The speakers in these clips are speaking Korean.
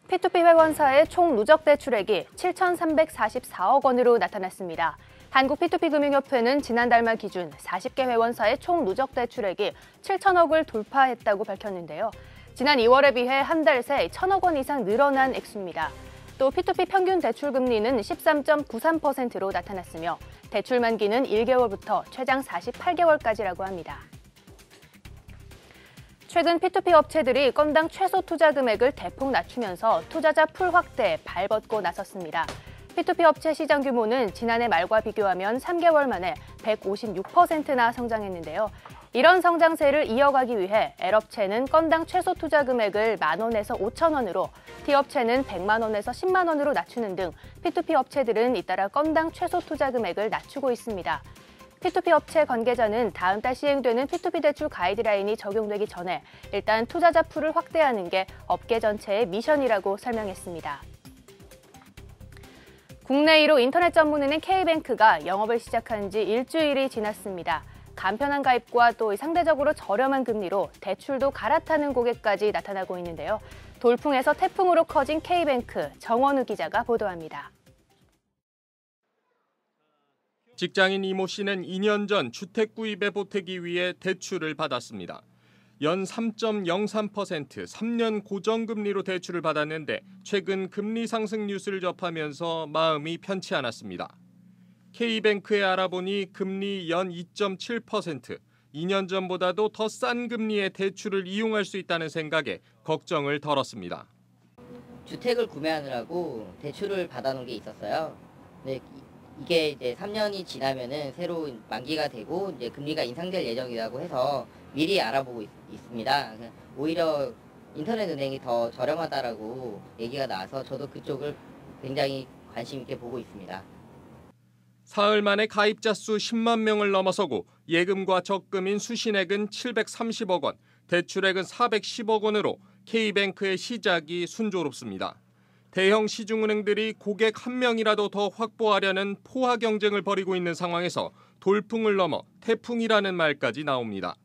P2P 회원사의 총 누적 대출액이 7,344억 원으로 나타났습니다. 한국 P2P금융협회는 지난달 말 기준 40개 회원사의 총 누적 대출액이 7천억을 돌파했다고 밝혔는데요. 지난 2월에 비해 한 달 새 1,000억 원 이상 늘어난 액수입니다. 또 P2P 평균 대출 금리는 13.93%로 나타났으며 대출 만기는 1개월부터 최장 48개월까지라고 합니다. 최근 P2P 업체들이 건당 최소 투자 금액을 대폭 낮추면서 투자자 풀 확대에 발벗고 나섰습니다. P2P 업체 시장 규모는 지난해 말과 비교하면 3개월 만에 156%나 성장했는데요. 이런 성장세를 이어가기 위해 L업체는 건당 최소 투자 금액을 만 원에서 5천 원으로, T업체는 100만 원에서 10만 원으로 낮추는 등 P2P 업체들은 잇따라 건당 최소 투자 금액을 낮추고 있습니다. P2P 업체 관계자는 다음 달 시행되는 P2P 대출 가이드라인이 적용되기 전에 일단 투자자 풀을 확대하는 게 업계 전체의 미션이라고 설명했습니다. 국내 1호 인터넷 전문은행 K뱅크가 영업을 시작한 지 일주일이 지났습니다. 간편한 가입과 또 상대적으로 저렴한 금리로 대출도 갈아타는 고객까지 나타나고 있는데요. 돌풍에서 태풍으로 커진 K뱅크, 정원우 기자가 보도합니다. 직장인 이모 씨는 2년 전 주택 구입에 보태기 위해 대출을 받았습니다. 연 3.03%, 3년 고정금리로 대출을 받았는데 최근 금리 상승 뉴스를 접하면서 마음이 편치 않았습니다. K뱅크에 알아보니 금리 연 2.7%, 2년 전보다도 더 싼 금리의 대출을 이용할 수 있다는 생각에 걱정을 덜었습니다. 주택을 구매하느라고 대출을 받아놓은 게 있었어요. 근데 이게 이제 3년이 지나면은 새로 만기가 되고 이제 금리가 인상될 예정이라고 해서 미리 알아보고 있습니다. 오히려 인터넷 은행이 더 저렴하다라고 얘기가 나와서 저도 그쪽을 굉장히 관심 있게 보고 있습니다. 사흘 만에 가입자 수 10만 명을 넘어서고 예금과 적금인 수신액은 730억 원, 대출액은 410억 원으로 K뱅크의 시작이 순조롭습니다. 대형 시중은행들이 고객 한 명이라도 더 확보하려는 포화 경쟁을 벌이고 있는 상황에서 돌풍을 넘어 태풍이라는 말까지 나옵니다.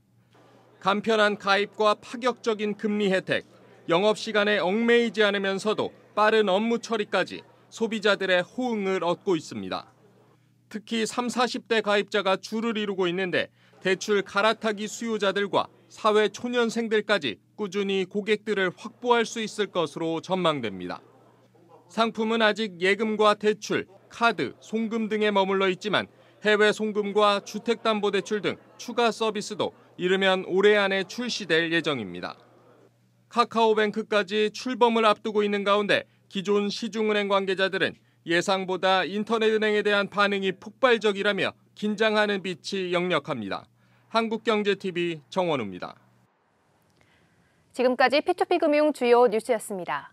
간편한 가입과 파격적인 금리 혜택, 영업시간에 얽매이지 않으면서도 빠른 업무 처리까지 소비자들의 호응을 얻고 있습니다. 특히 30, 40대 가입자가 줄을 이루고 있는데 대출 갈아타기 수요자들과 사회 초년생들까지 꾸준히 고객들을 확보할 수 있을 것으로 전망됩니다. 상품은 아직 예금과 대출, 카드, 송금 등에 머물러 있지만 해외 송금과 주택담보대출 등 추가 서비스도 이르면 올해 안에 출시될 예정입니다. 카카오뱅크까지 출범을 앞두고 있는 가운데 기존 시중은행 관계자들은 예상보다 인터넷은행에 대한 반응이 폭발적이라며 긴장하는 빛이 역력합니다. 한국경제TV 정원우입니다. 지금까지 P2P 금융 주요 뉴스였습니다.